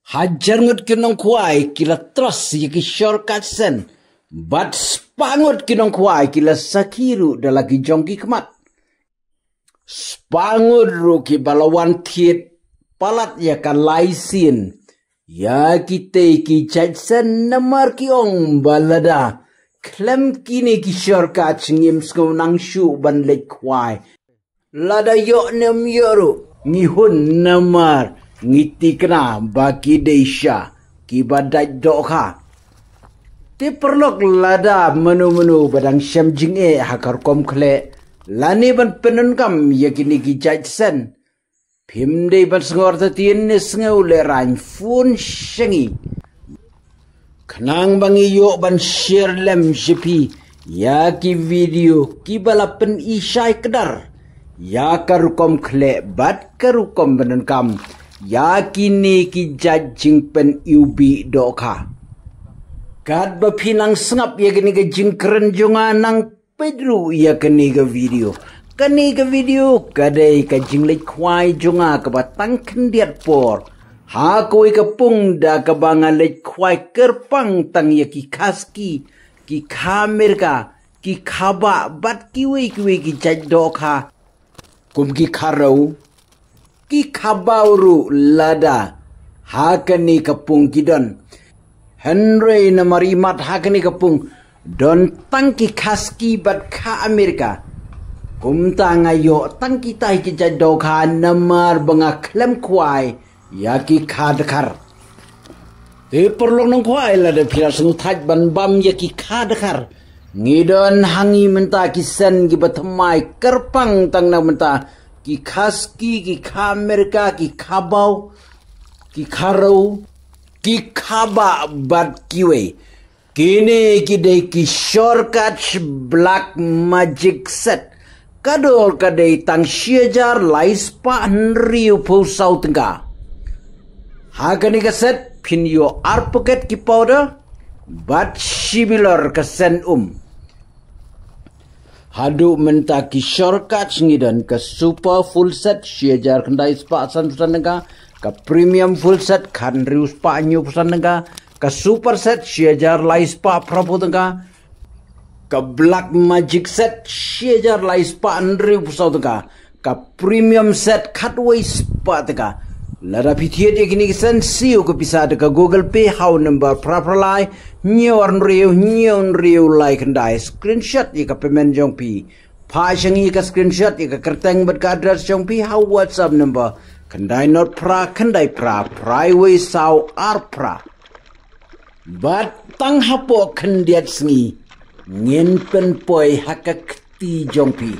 Hajar ngut kinong kuai kila trust yaki shortcut sen. But spangut kinong kuai kila sakiru dalagi jongki kemat. Spangut ru ki balawan tiet palat yakan laisin. Ya kita ki jajsen namar ki ong balada. Klem kini ki shortcut ngim skau nang shu ban lek kuai. Lada yok nem yoru ngihun namar. Ngiti kena bagi desya ki badai dokha. Ti perlok lada menu-menu badang syam jinge hakar kom kle. Lani ban penunkam yakini ki jajsen. Pimde ban sengor tatien ni sengau lerang fun syengi. Kenang bangi yok ban share lem jepi. Ya ki video ki balapen isyai kedar. Ya karukom kle bat karukom penunkam. Ya kini ki jajing pen ubi doka. Kad bapinang sengap ya kini ke jingkeren jonga nang pedru ya kini ke video. Kini ke video kadai ke jinglek kwai jonga ke batang kendiat por. Ha koi ke pung da ke bangalek kwai kerpang tang ya ki kaski. Ki kamerka. Ki kaba bat kiwi ki jaj doka. Kum ki karau. Ki kabauru lada hakani kapung kidon Henry na marimat hakani kapung don tangki kaski bat ka Amerika kumta ngayo tangki tai ki jado ka namar banga klem kwai ya ki kadkar te perlong nang kwai lada pira sengu taj ban bam ya ki kadkar ngidon hangi menta ki sen ki batamai kerpang tang na menta ki kaski, ki kamerka, ki kabau, ki karau, ki kaba bat kiwe. Kini kidai ki shortcut black magic set. Kadol kadai tang syajar lais pa henriu pusau tengah. Hakani ka set pin yo arpoket ki powder bat shibilor ka sen Hadu menta ki shortcut ngidan ke super full set syajar kendai spa san pusananga ke premium full set kan riu spa nyu pusananga ke super set syajar lai spa prabu tengah ke black magic set syajar lai spa riu pusau tengah ke premium set cutaway spa tengah lada pitiet yakini kisen siu ke bisa ke Google Pay how number prapralai nyon riu like kendai screenshot ika payment jong pi pa syangi ka screenshot ika kerteng bet ka address jong pi how WhatsApp number kendai not pra kendai pra praiwe sau arpra bat tang hapo kendiat sengi ngin pen poi hakak ti jong pi